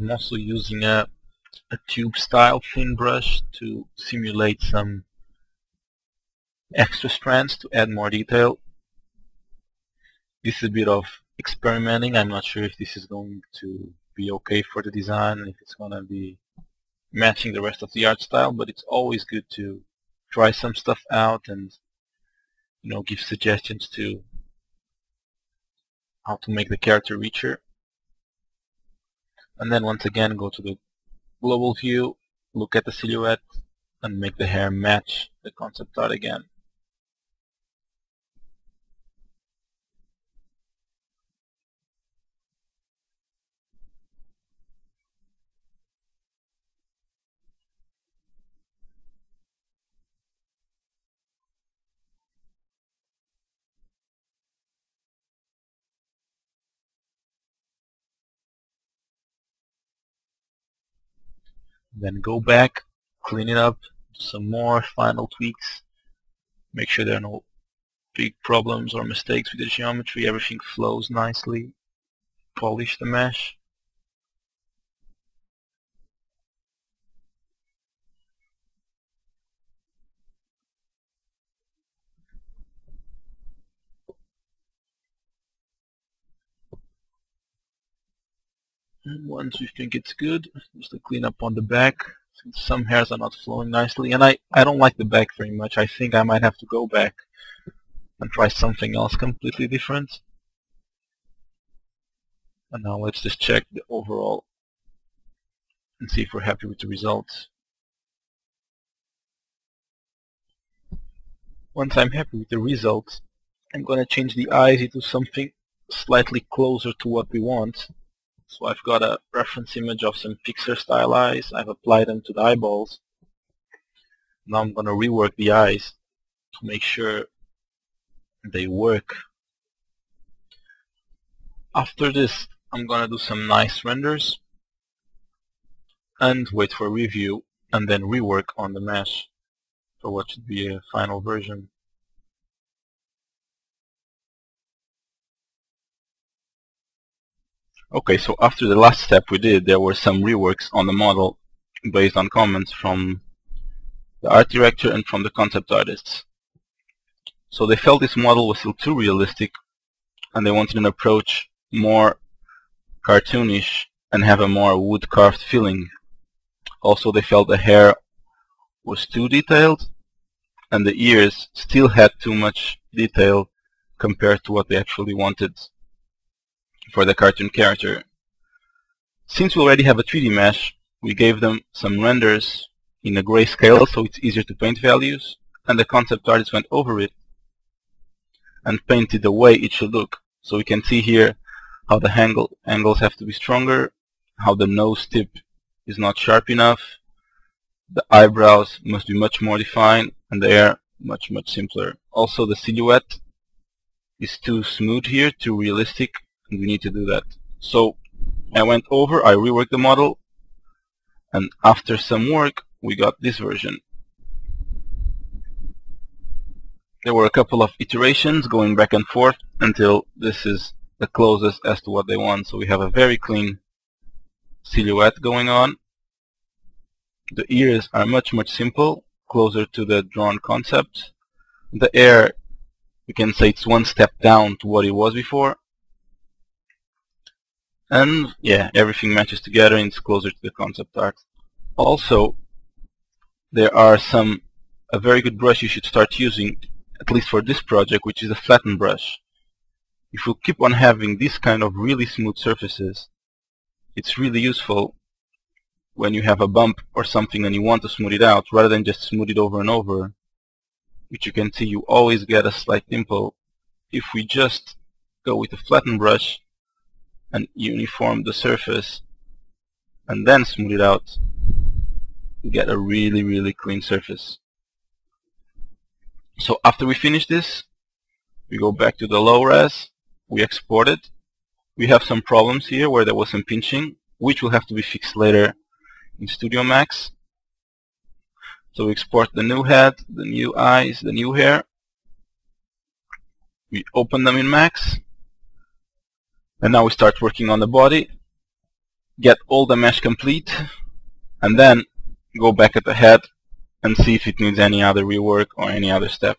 I'm also using a tube style thin brush to simulate some extra strands to add more detail. This is a bit of experimenting. I'm not sure if this is going to be okay for the design, if it's going to be matching the rest of the art style, but it's always good to try some stuff out and give suggestions to how to make the character richer. And then once again go to the global view, look at the silhouette, and make the hair match the concept art again. Then go back, clean it up, do some more final tweaks, make sure there are no big problems or mistakes with the geometry, everything flows nicely, polish the mesh. And once you think it's good, just to clean up on the back, since some hairs are not flowing nicely. And I don't like the back very much. I think I might have to go back and try something else completely different. And now let's just check the overall and see if we're happy with the results. Once I'm happy with the results, I'm going to change the eyes into something slightly closer to what we want. So I've got a reference image of some Pixar style eyes. I've applied them to the eyeballs. Now I'm going to rework the eyes to make sure they work. After this, I'm going to do some nice renders and wait for review and then rework on the mesh for what should be a final version. Okay, so after the last step we did, there were some reworks on the model based on comments from the art director and from the concept artists. So they felt this model was still too realistic and they wanted an approach more cartoonish and have a more wood-carved feeling. Also they felt the hair was too detailed and the ears still had too much detail compared to what they actually wanted for the cartoon character. Since we already have a 3D mesh, we gave them some renders in a grayscale so it's easier to paint values, and the concept artist went over it and painted the way it should look. So we can see here how the angles have to be stronger, how the nose tip is not sharp enough, the eyebrows must be much more defined, and the hair much simpler. Also the silhouette is too smooth here, too realistic, and we need to do that. So I went over, I reworked the model, and after some work we got this version. There were a couple of iterations going back and forth until this is the closest as to what they want. So we have a very clean silhouette going on. The ears are much simple, closer to the drawn concept. The hair, we can say it's one step down to what it was before. And yeah, everything matches together and it's closer to the concept art. Also, there are a very good brush you should start using, at least for this project, which is a flatten brush. If you keep on having this kind of really smooth surfaces, it's really useful when you have a bump or something and you want to smooth it out, rather than just smooth it over and over, which you can see you always get a slight dimple. If we just go with a flatten brush and uniform the surface and then smooth it out, you get a really clean surface. So after we finish this, we go back to the low res, we export it. We have some problems here where there was some pinching, which will have to be fixed later in Studio Max. So we export the new head, the new eyes, the new hair. We open them in Max. And now we start working on the body. get all the mesh complete, and then go back at the head and see if it needs any other rework or any other step.